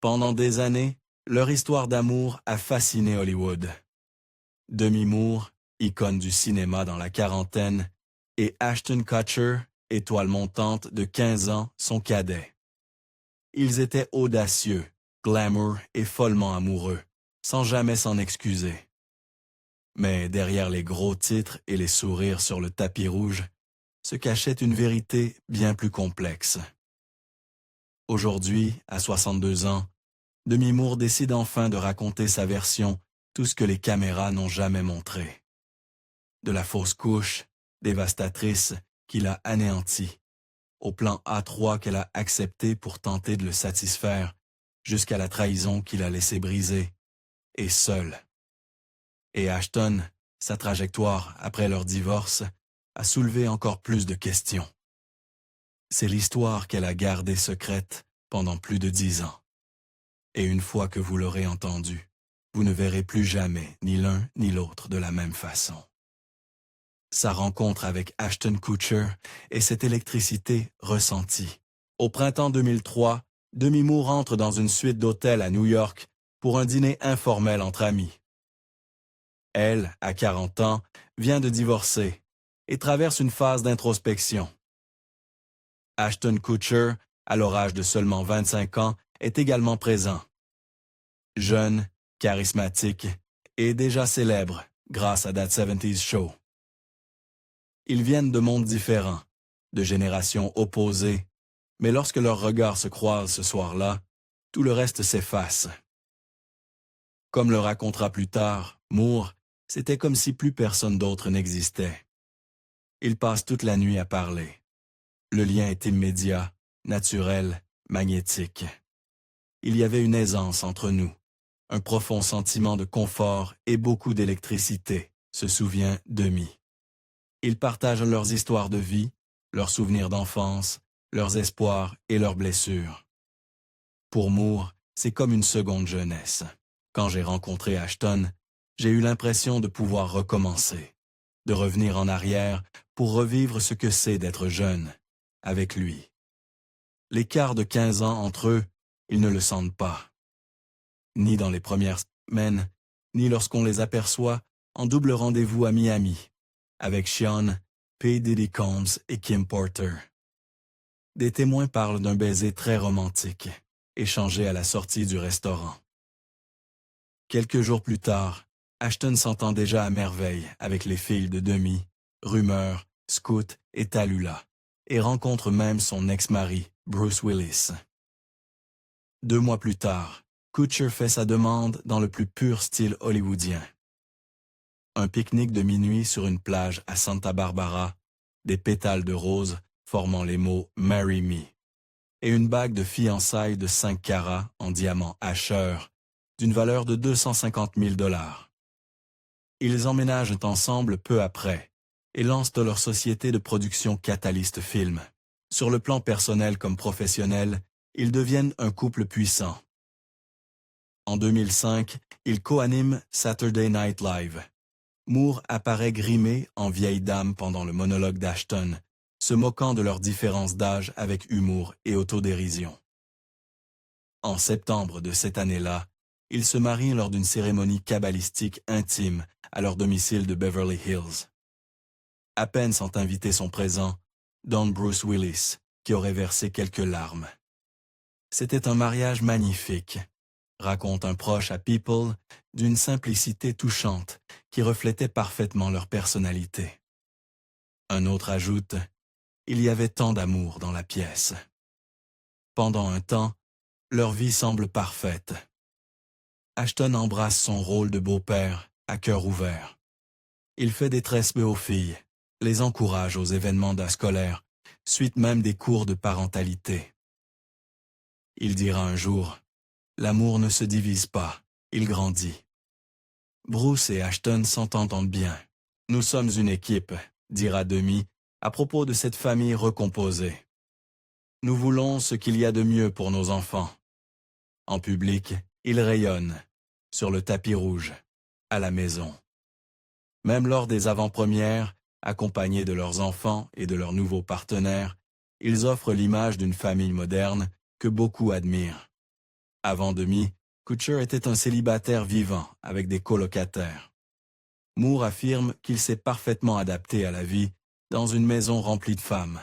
Pendant des années, leur histoire d'amour a fasciné Hollywood. Demi Moore, icône du cinéma dans la quarantaine, et Ashton Kutcher, étoile montante de 15 ans, son cadet. Ils étaient audacieux, glamour et follement amoureux, sans jamais s'en excuser. Mais derrière les gros titres et les sourires sur le tapis rouge, se cachait une vérité bien plus complexe. Aujourd'hui, à 62 ans, Demi Moore décide enfin de raconter sa version, tout ce que les caméras n'ont jamais montré. De la fausse couche, dévastatrice, qui l'a anéantie, au plan A3 qu'elle a accepté pour tenter de le satisfaire, jusqu'à la trahison qui l'a laissé briser, et seule. Et Ashton, sa trajectoire après leur divorce, a soulevé encore plus de questions. C'est l'histoire qu'elle a gardée secrète pendant plus de 10 ans. Et une fois que vous l'aurez entendue, vous ne verrez plus jamais ni l'un ni l'autre de la même façon. Sa rencontre avec Ashton Kutcher et cette électricité ressentie. Au printemps 2003, Demi Moore entre dans une suite d'hôtels à New York pour un dîner informel entre amis. Elle, à 40 ans, vient de divorcer et traverse une phase d'introspection. Ashton Kutcher, à l'âge de seulement 25 ans, est également présent. Jeune, charismatique et déjà célèbre grâce à That 70's Show. Ils viennent de mondes différents, de générations opposées, mais lorsque leurs regards se croisent ce soir-là, tout le reste s'efface. Comme le racontera plus tard, Moore, c'était comme si plus personne d'autre n'existait. Ils passent toute la nuit à parler. Le lien est immédiat, naturel, magnétique. Il y avait une aisance entre nous, un profond sentiment de confort et beaucoup d'électricité, se souvient Demi. Ils partagent leurs histoires de vie, leurs souvenirs d'enfance, leurs espoirs et leurs blessures. Pour Moore, c'est comme une seconde jeunesse. Quand j'ai rencontré Ashton, j'ai eu l'impression de pouvoir recommencer, de revenir en arrière pour revivre ce que c'est d'être jeune, avec lui. L'écart de 15 ans entre eux, ils ne le sentent pas. Ni dans les premières semaines, ni lorsqu'on les aperçoit en double rendez-vous à Miami, avec Sean, P. Diddy Combs et Kim Porter. Des témoins parlent d'un baiser très romantique, échangé à la sortie du restaurant. Quelques jours plus tard, Ashton s'entend déjà à merveille avec les filles de Demi, Rumeur, Scoot et Tallulah, et rencontre même son ex-mari, Bruce Willis. 2 mois plus tard, Kutcher fait sa demande dans le plus pur style hollywoodien. Un pique-nique de minuit sur une plage à Santa Barbara, des pétales de rose formant les mots « Marry me » et une bague de fiançailles de 5 carats en diamant Asher, d'une valeur de 250 000 $. Ils emménagent ensemble peu après et lancent leur société de production Catalyst Film. Sur le plan personnel comme professionnel, ils deviennent un couple puissant. En 2005, ils co-animent Saturday Night Live. Moore apparaît grimé en vieille dame pendant le monologue d'Ashton, se moquant de leurs différences d'âge avec humour et autodérision. En septembre de cette année-là, ils se marient lors d'une cérémonie kabbalistique intime à leur domicile de Beverly Hills. À peine sont invités sont présents, dont Bruce Willis, qui aurait versé quelques larmes. C'était un mariage magnifique, raconte un proche à People, d'une simplicité touchante qui reflétait parfaitement leur personnalité. Un autre ajoute, il y avait tant d'amour dans la pièce. Pendant un temps, leur vie semble parfaite. Ashton embrasse son rôle de beau-père à cœur ouvert. Il fait des tresmes aux filles, les encourage aux événements scolaires, suite même des cours de parentalité. Il dira un jour, « L'amour ne se divise pas, il grandit. » Bruce et Ashton s'entendent bien. « Nous sommes une équipe, » dira Demi, à propos de cette famille recomposée. « Nous voulons ce qu'il y a de mieux pour nos enfants. » En public, ils rayonnent, sur le tapis rouge, à la maison. Même lors des avant-premières, accompagnés de leurs enfants et de leurs nouveaux partenaires, ils offrent l'image d'une famille moderne que beaucoup admirent. Avant Demi, Kutcher était un célibataire vivant avec des colocataires. Moore affirme qu'il s'est parfaitement adapté à la vie dans une maison remplie de femmes.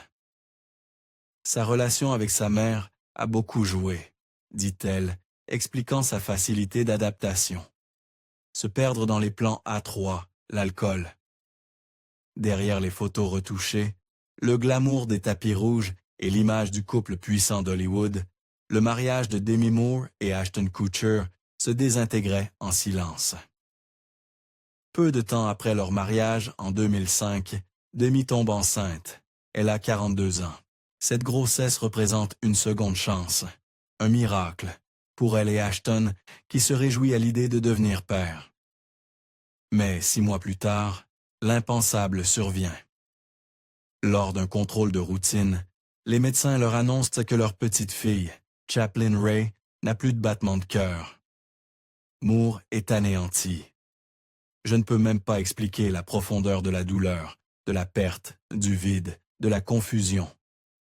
Sa relation avec sa mère a beaucoup joué, dit-elle, expliquant sa facilité d'adaptation. Se perdre dans les plans A3, l'alcool. Derrière les photos retouchées, le glamour des tapis rouges et l'image du couple puissant d'Hollywood, le mariage de Demi Moore et Ashton Kutcher se désintégrait en silence. Peu de temps après leur mariage, en 2005, Demi tombe enceinte. Elle a 42 ans. Cette grossesse représente une seconde chance, un miracle, pour elle et Ashton, qui se réjouit à l'idée de devenir père. Mais 6 mois plus tard, l'impensable survient. Lors d'un contrôle de routine, les médecins leur annoncent que leur petite fille, Chaplin Ray, n'a plus de battement de cœur. Moore est anéanti. Je ne peux même pas expliquer la profondeur de la douleur, de la perte, du vide, de la confusion,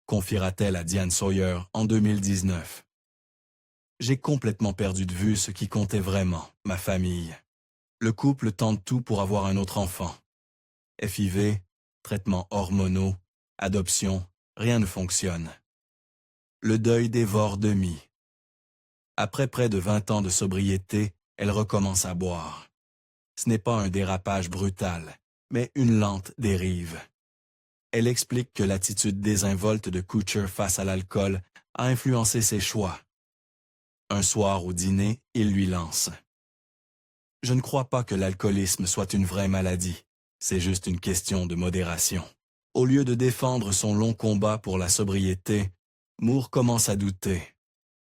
confiera-t-elle à Diane Sawyer en 2019. J'ai complètement perdu de vue ce qui comptait vraiment, ma famille. Le couple tente tout pour avoir un autre enfant. FIV, traitements hormonaux, adoption, rien ne fonctionne. Le deuil dévore Demi. Après près de 20 ans de sobriété, elle recommence à boire. Ce n'est pas un dérapage brutal, mais une lente dérive. Elle explique que l'attitude désinvolte de Kutcher face à l'alcool a influencé ses choix. Un soir au dîner, il lui lance. « Je ne crois pas que l'alcoolisme soit une vraie maladie. C'est juste une question de modération. » Au lieu de défendre son long combat pour la sobriété, Moore commence à douter.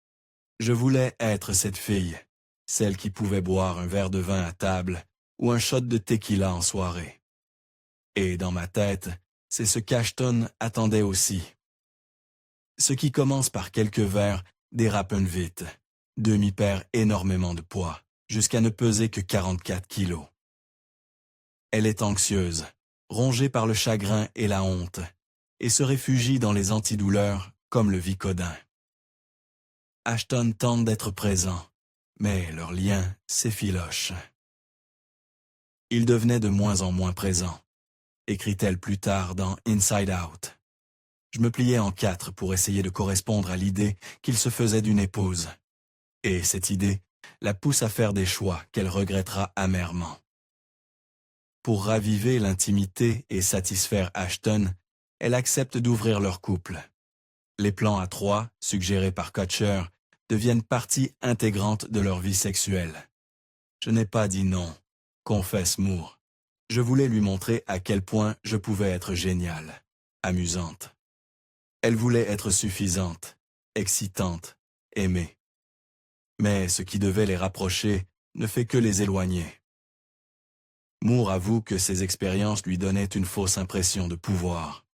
« Je voulais être cette fille, celle qui pouvait boire un verre de vin à table ou un shot de tequila en soirée. Et dans ma tête, c'est ce qu'Ashton attendait aussi. » Ce qui commence par quelques verres dérape vite. Demi perd énormément de poids, jusqu'à ne peser que 44 kilos. Elle est anxieuse, rongée par le chagrin et la honte, et se réfugie dans les antidouleurs comme le Vicodin. Ashton tente d'être présent, mais leur lien s'effiloche. Il devenait de moins en moins présent, écrit-elle plus tard dans Inside Out. Je me pliais en 4 pour essayer de correspondre à l'idée qu'il se faisait d'une épouse. Et cette idée la pousse à faire des choix qu'elle regrettera amèrement. Pour raviver l'intimité et satisfaire Ashton, elle accepte d'ouvrir leur couple. Les plans à 3, suggérés par Kutcher, deviennent partie intégrante de leur vie sexuelle. Je n'ai pas dit non, confesse Moore. Je voulais lui montrer à quel point je pouvais être géniale, amusante. Elle voulait être suffisante, excitante, aimée. Mais ce qui devait les rapprocher ne fait que les éloigner. Moore avoue que ces expériences lui donnaient une fausse impression de pouvoir.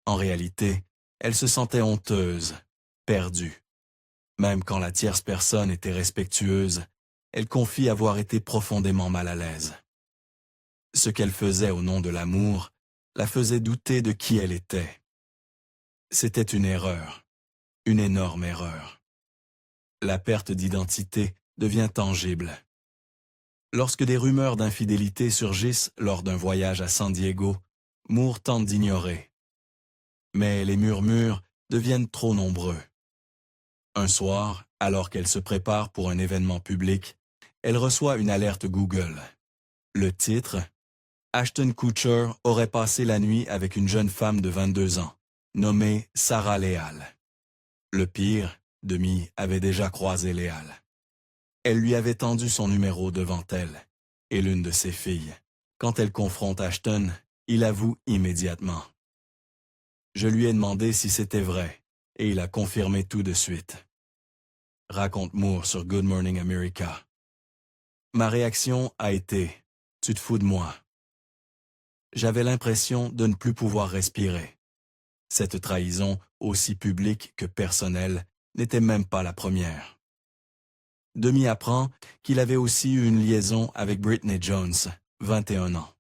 En réalité, elle se sentait honteuse, perdue. Même quand la tierce personne était respectueuse, elle confie avoir été profondément mal à l'aise. Ce qu'elle faisait au nom de l'amour la faisait douter de qui elle était. C'était une erreur, une énorme erreur. La perte d'identité devient tangible. Lorsque des rumeurs d'infidélité surgissent lors d'un voyage à San Diego, Moore tente d'ignorer. Mais les murmures deviennent trop nombreux. Un soir, alors qu'elle se prépare pour un événement public, elle reçoit une alerte Google. Le titre, Ashton Kutcher aurait passé la nuit avec une jeune femme de 22 ans, nommée Sarah Leal. Le pire, Demi avait déjà croisé Leal. Elle lui avait tendu son numéro devant elle, et l'une de ses filles. Quand elle confronte Ashton, il avoue immédiatement. Je lui ai demandé si c'était vrai, et il a confirmé tout de suite. Raconte Moore sur Good Morning America. Ma réaction a été « Tu te fous de moi ». J'avais l'impression de ne plus pouvoir respirer. Cette trahison, aussi publique que personnelle, n'était même pas la première. Demi apprend qu'il avait aussi eu une liaison avec Britney Jones, 21 ans.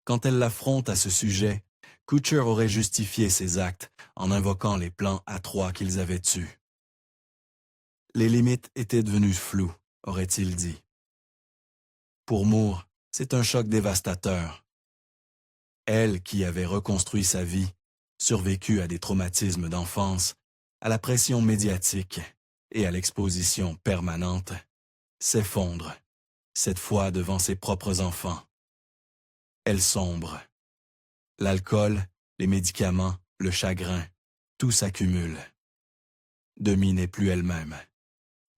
Quand elle l'affronte à ce sujet, Kutcher aurait justifié ses actes en invoquant les plans à 3 qu'ils avaient eus. les limites étaient devenues floues, aurait-il dit. Pour Moore, c'est un choc dévastateur. Elle, qui avait reconstruit sa vie, survécu à des traumatismes d'enfance, à la pression médiatique et à l'exposition permanente, s'effondre, cette fois devant ses propres enfants. Elle sombre. L'alcool, les médicaments, le chagrin, tout s'accumule. Demi n'est plus elle-même.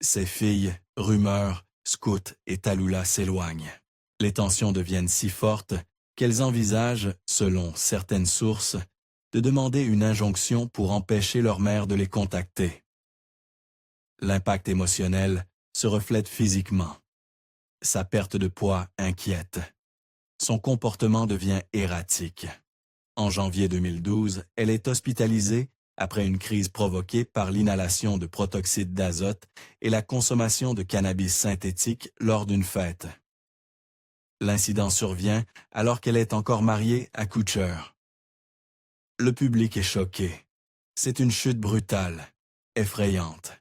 Ses filles, Rumeur, Scout et Tallulah s'éloignent. Les tensions deviennent si fortes qu'elles envisagent, selon certaines sources, de demander une injonction pour empêcher leur mère de les contacter. L'impact émotionnel se reflète physiquement. Sa perte de poids inquiète. Son comportement devient erratique. En janvier 2012, elle est hospitalisée après une crise provoquée par l'inhalation de protoxyde d'azote et la consommation de cannabis synthétique lors d'une fête. L'incident survient alors qu'elle est encore mariée à Kutcher. Le public est choqué. C'est une chute brutale, effrayante.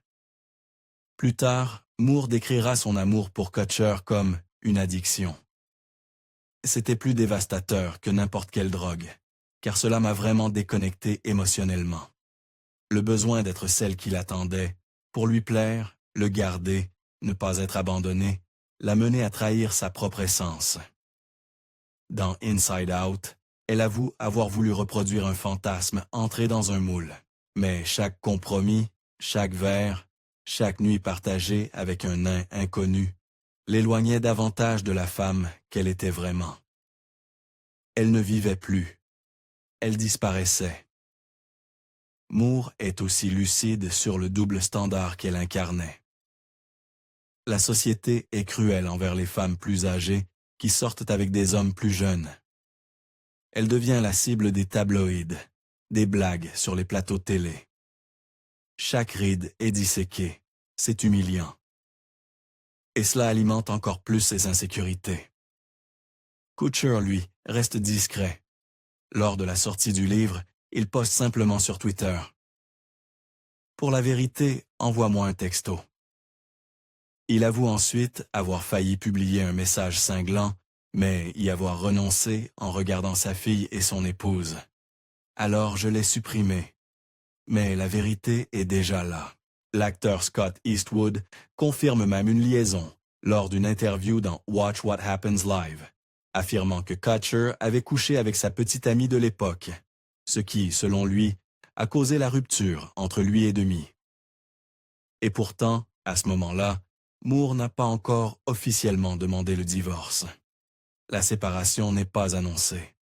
Plus tard, Moore décrira son amour pour Kutcher comme une addiction. C'était plus dévastateur que n'importe quelle drogue, car cela m'a vraiment déconnecté émotionnellement. Le besoin d'être celle qu'il attendait, pour lui plaire, le garder, ne pas être abandonné, l'a mené à trahir sa propre essence. Dans Inside Out, elle avoue avoir voulu reproduire un fantasme entré dans un moule. Mais chaque compromis, chaque verre, chaque nuit partagée avec un nain inconnu, l'éloignait davantage de la femme qu'elle était vraiment. Elle ne vivait plus. Elle disparaissait. Moore est aussi lucide sur le double standard qu'elle incarnait. La société est cruelle envers les femmes plus âgées qui sortent avec des hommes plus jeunes. Elle devient la cible des tabloïds, des blagues sur les plateaux télé. Chaque ride est disséquée, c'est humiliant. Et cela alimente encore plus ses insécurités. Kutcher, lui, reste discret. Lors de la sortie du livre, il poste simplement sur Twitter. Pour la vérité, envoie-moi un texto. Il avoue ensuite avoir failli publier un message cinglant, mais y avoir renoncé en regardant sa fille et son épouse. Alors je l'ai supprimé. Mais la vérité est déjà là. L'acteur Scott Eastwood confirme même une liaison lors d'une interview dans Watch What Happens Live, affirmant que Kutcher avait couché avec sa petite amie de l'époque, ce qui, selon lui, a causé la rupture entre lui et Demi. Et pourtant, à ce moment-là, Moore n'a pas encore officiellement demandé le divorce. La séparation n'est pas annoncée.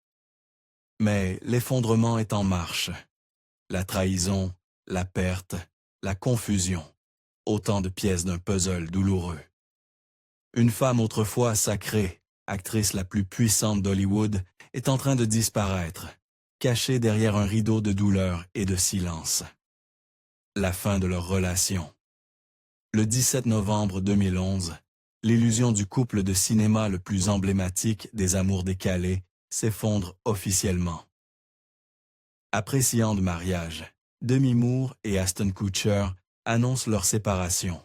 Mais l'effondrement est en marche. La trahison, la perte, la confusion, autant de pièces d'un puzzle douloureux. Une femme autrefois sacrée, actrice la plus puissante d'Hollywood, est en train de disparaître, cachée derrière un rideau de douleur et de silence. La fin de leur relation. Le 17 novembre 2011, l'illusion du couple de cinéma le plus emblématique des amours décalés s'effondre officiellement. Après 6 ans de mariage, Demi Moore et Ashton Kutcher annoncent leur séparation.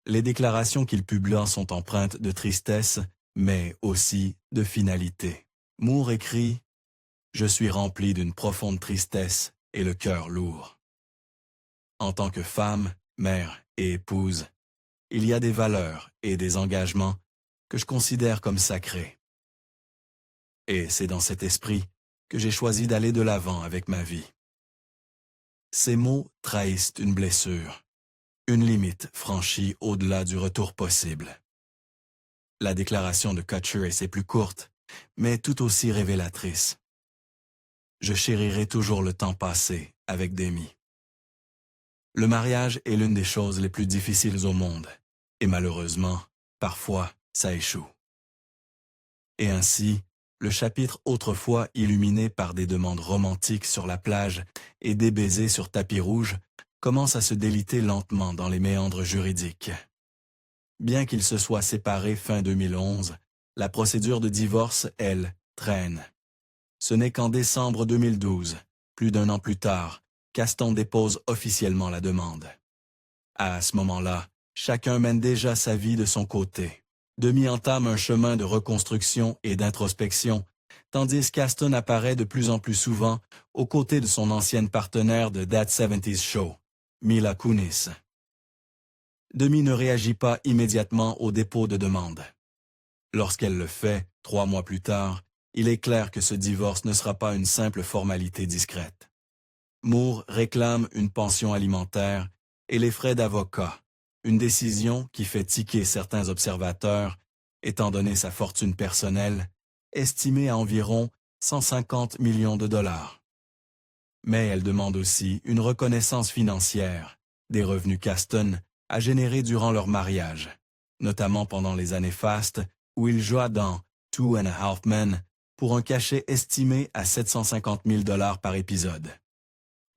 Les déclarations qu'ils publient sont empreintes de tristesse, mais aussi de finalité. Moore écrit « Je suis rempli d'une profonde tristesse et le cœur lourd. En tant que femme, mère et épouse, il y a des valeurs et des engagements que je considère comme sacrés. Et c'est dans cet esprit que j'ai choisi d'aller de l'avant avec ma vie. » Ces mots trahissent une blessure, une limite franchie au-delà du retour possible. La déclaration de Kutcher est plus courte, mais tout aussi révélatrice. Je chérirai toujours le temps passé avec Demi. Le mariage est l'une des choses les plus difficiles au monde, et malheureusement, parfois, ça échoue. Et ainsi, le chapitre autrefois illuminé par des demandes romantiques sur la plage et des baisers sur tapis rouge commence à se déliter lentement dans les méandres juridiques. Bien qu'ils se soient séparés fin 2011, la procédure de divorce, elle, traîne. Ce n'est qu'en décembre 2012, plus d'1 an plus tard, qu'Aston dépose officiellement la demande. À ce moment-là, chacun mène déjà sa vie de son côté. Demi entame un chemin de reconstruction et d'introspection, tandis qu'Aston apparaît de plus en plus souvent aux côtés de son ancienne partenaire de That 70s Show, Mila Kunis. Demi ne réagit pas immédiatement au dépôt de demande. Lorsqu'elle le fait, 3 mois plus tard, il est clair que ce divorce ne sera pas une simple formalité discrète. Moore réclame une pension alimentaire et les frais d'avocat, une décision qui fait tiquer certains observateurs, étant donné sa fortune personnelle, estimée à environ 150 millions de dollars. Mais elle demande aussi une reconnaissance financière, des revenus qu'Aston a générés durant leur mariage, notamment pendant les années fastes où il joua dans Two and a Half Men pour un cachet estimé à 750 000 dollars par épisode.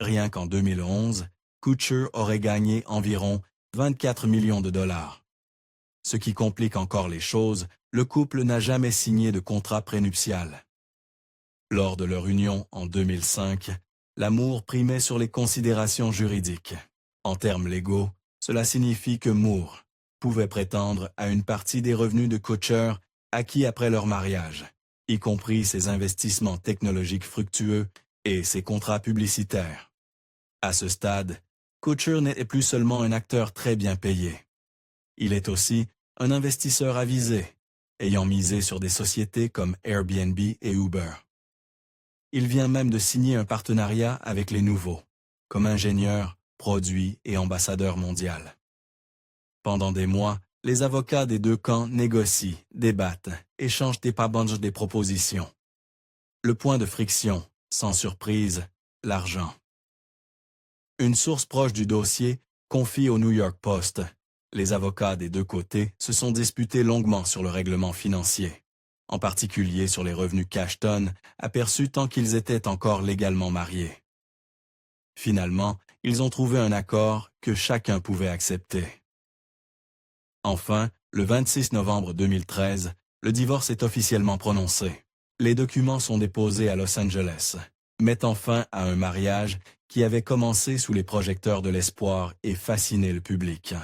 Rien qu'en 2011, Kutcher aurait gagné environ 24 millions de dollars. Ce qui complique encore les choses, le couple n'a jamais signé de contrat prénuptial. Lors de leur union en 2005, l'amour primait sur les considérations juridiques. En termes légaux, cela signifie que Moore pouvait prétendre à une partie des revenus de Kutcher acquis après leur mariage, y compris ses investissements technologiques fructueux et ses contrats publicitaires. À ce stade, Kutcher n'est plus seulement un acteur très bien payé. Il est aussi un investisseur avisé, ayant misé sur des sociétés comme Airbnb et Uber. Il vient même de signer un partenariat avec les Nouveaux, comme ingénieur, produit et ambassadeur mondial. Pendant des mois, les avocats des deux camps négocient, débattent, échangent des propositions. Le point de friction, sans surprise, l'argent. Une source proche du dossier confie au New York Post. Les avocats des deux côtés se sont disputés longuement sur le règlement financier, en particulier sur les revenus qu'Ashton aperçus tant qu'ils étaient encore légalement mariés. Finalement, ils ont trouvé un accord que chacun pouvait accepter. Enfin, le 26 novembre 2013, le divorce est officiellement prononcé. Les documents sont déposés à Los Angeles, mettant fin à un mariage qui avait commencé sous les projecteurs de l'espoir et fasciné le public.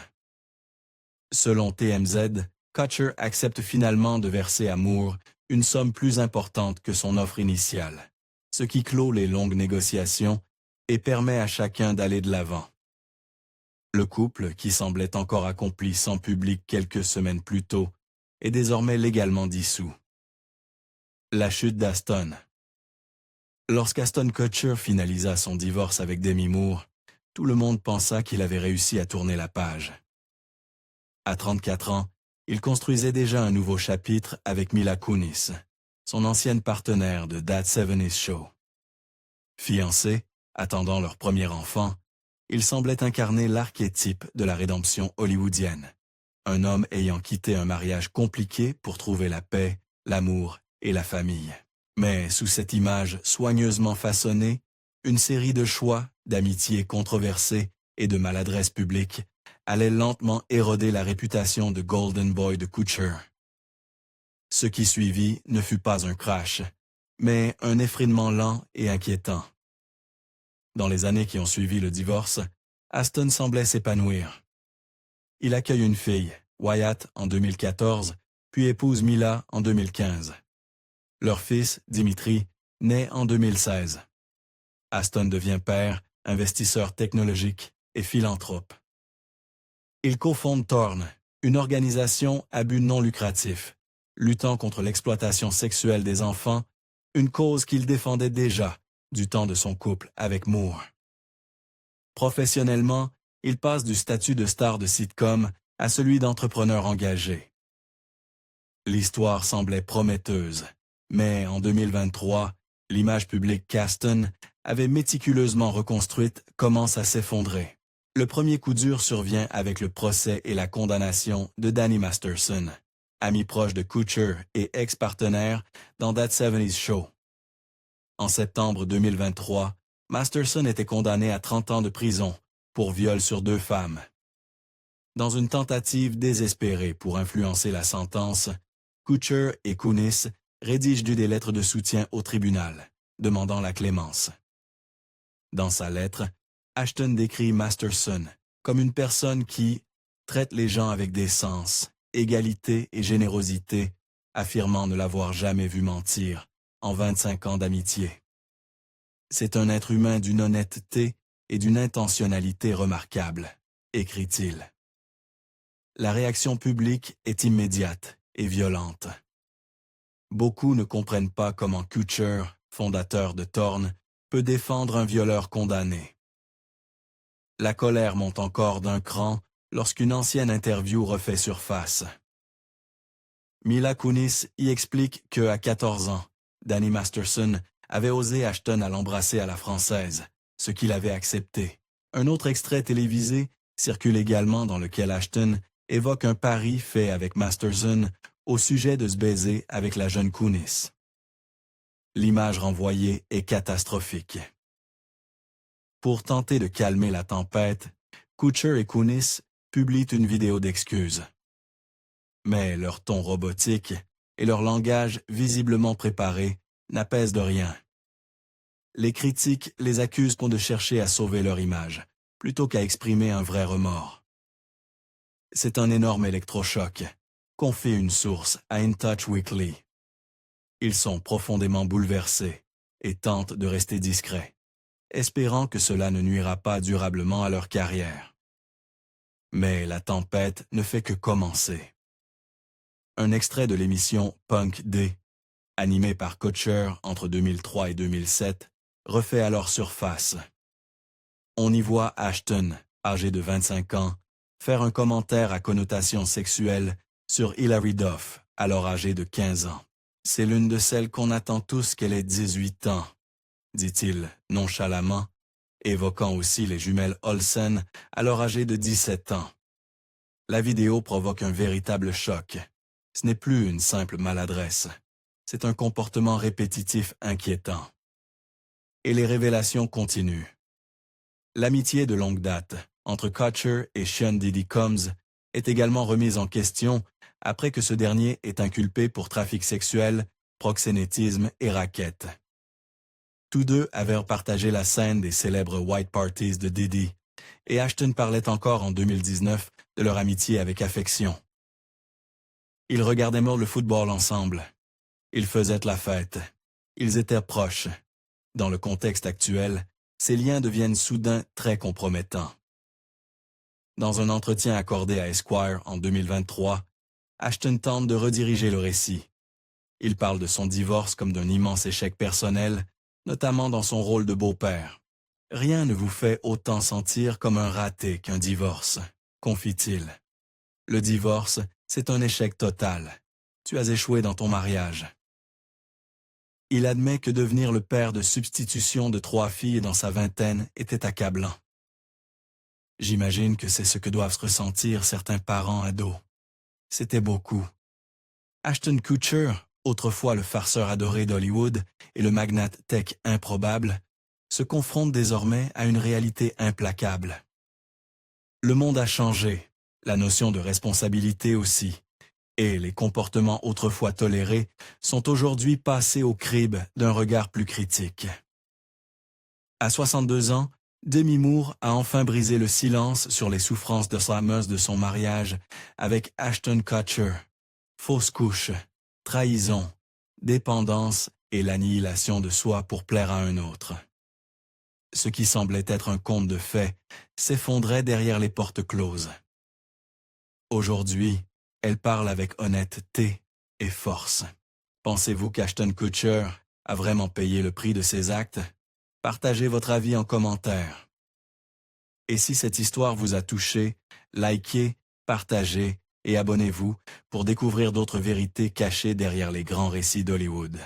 Selon TMZ, Kutcher accepte finalement de verser à Moore une somme plus importante que son offre initiale, ce qui clôt les longues négociations et permet à chacun d'aller de l'avant. Le couple, qui semblait encore accompli sans public quelques semaines plus tôt, est désormais légalement dissous. La chute d'Aston. Lorsqu'Aston Kutcher finalisa son divorce avec Demi Moore, tout le monde pensa qu'il avait réussi à tourner la page. À 34 ans, il construisait déjà un nouveau chapitre avec Mila Kunis, son ancienne partenaire de That 70s Show. Fiancés, attendant leur premier enfant, il semblait incarner l'archétype de la rédemption hollywoodienne, un homme ayant quitté un mariage compliqué pour trouver la paix, l'amour et la famille. Mais sous cette image soigneusement façonnée, une série de choix, d'amitiés controversées et de maladresses publiques allait lentement éroder la réputation de Golden Boy de Kutcher. Ce qui suivit ne fut pas un crash, mais un effritement lent et inquiétant. Dans les années qui ont suivi le divorce, Aston semblait s'épanouir. Il accueille une fille, Wyatt, en 2014, puis épouse Mila en 2015. Leur fils, Dimitri, naît en 2016. Aston devient père, investisseur technologique et philanthrope. Il cofonde Torn, une organisation à but non lucratif, luttant contre l'exploitation sexuelle des enfants, une cause qu'il défendait déjà du temps de son couple avec Moore. Professionnellement, il passe du statut de star de sitcom à celui d'entrepreneur engagé. L'histoire semblait prometteuse, mais en 2023, l'image publique qu'Aston avait méticuleusement reconstruite commence à s'effondrer. Le premier coup dur survient avec le procès et la condamnation de Danny Masterson, ami proche de Kutcher et ex-partenaire dans That 70s Show. En septembre 2023, Masterson était condamné à 30 ans de prison pour viol sur 2 femmes. Dans une tentative désespérée pour influencer la sentence, Kutcher et Kunis rédigent des lettres de soutien au tribunal, demandant la clémence. Dans sa lettre, Ashton décrit Masterson comme une personne qui traite les gens avec décence, égalité et générosité, affirmant ne l'avoir jamais vu mentir en 25 ans d'amitié. C'est un être humain d'une honnêteté et d'une intentionnalité remarquables, écrit-il. La réaction publique est immédiate et violente. Beaucoup ne comprennent pas comment Kutcher, fondateur de Torn, peut défendre un violeur condamné. La colère monte encore d'un cran lorsqu'une ancienne interview refait surface. Mila Kunis y explique qu'à 14 ans, Danny Masterson avait osé Ashton à l'embrasser à la française, ce qu'il avait accepté. Un autre extrait télévisé circule également dans lequel Ashton évoque un pari fait avec Masterson au sujet de se baiser avec la jeune Kunis. L'image renvoyée est catastrophique. Pour tenter de calmer la tempête, Kutcher et Kunis publient une vidéo d'excuses. Mais leur ton robotique et leur langage visiblement préparé n'apaisent de rien. Les critiques les accusent de chercher à sauver leur image, plutôt qu'à exprimer un vrai remords. C'est un énorme électrochoc, confie une source à In Touch Weekly. Ils sont profondément bouleversés et tentent de rester discrets, espérant que cela ne nuira pas durablement à leur carrière. Mais la tempête ne fait que commencer. Un extrait de l'émission Punk Day, animée par Kutcher entre 2003 et 2007, refait alors surface. On y voit Ashton, âgé de 25 ans, faire un commentaire à connotation sexuelle sur Hilary Duff, alors âgée de 15 ans. « C'est l'une de celles qu'on attend tous qu'elle ait 18 ans », dit-il nonchalamment, évoquant aussi les jumelles Olsen, alors âgées de 17 ans. La vidéo provoque un véritable choc. Ce n'est plus une simple maladresse. C'est un comportement répétitif inquiétant. Et les révélations continuent. L'amitié de longue date entre Kutcher et Sean Diddy Combs est également remise en question après que ce dernier est inculpé pour trafic sexuel, proxénétisme et racket. Tous deux avaient partagé la scène des célèbres White Parties de Diddy, et Ashton parlait encore en 2019 de leur amitié avec affection. Ils regardaient le football ensemble. Ils faisaient la fête. Ils étaient proches. Dans le contexte actuel, ces liens deviennent soudain très compromettants. Dans un entretien accordé à Esquire en 2023, Ashton tente de rediriger le récit. Il parle de son divorce comme d'un immense échec personnel, notamment dans son rôle de beau-père. « Rien ne vous fait autant sentir comme un raté qu'un divorce », confie-t-il. Le divorce, c'est un échec total. Tu as échoué dans ton mariage. Il admet que devenir le père de substitution de 3 filles dans sa vingtaine était accablant. J'imagine que c'est ce que doivent ressentir certains parents ados. C'était beaucoup. Ashton Kutcher, autrefois le farceur adoré d'Hollywood et le magnate tech improbable, se confronte désormais à une réalité implacable. Le monde a changé, la notion de responsabilité aussi, et les comportements autrefois tolérés sont aujourd'hui passés au crible d'un regard plus critique. À 62 ans, Demi Moore a enfin brisé le silence sur les souffrances de slameuse de son mariage avec Ashton Kutcher. Fausse couche, trahison, dépendance et l'annihilation de soi pour plaire à un autre. Ce qui semblait être un conte de fées s'effondrait derrière les portes closes. Aujourd'hui, elle parle avec honnêteté et force. Pensez-vous qu'Ashton Kutcher a vraiment payé le prix de ses actes? Partagez votre avis en commentaire. Et si cette histoire vous a touché, likez, partagez et abonnez-vous pour découvrir d'autres vérités cachées derrière les grands récits d'Hollywood.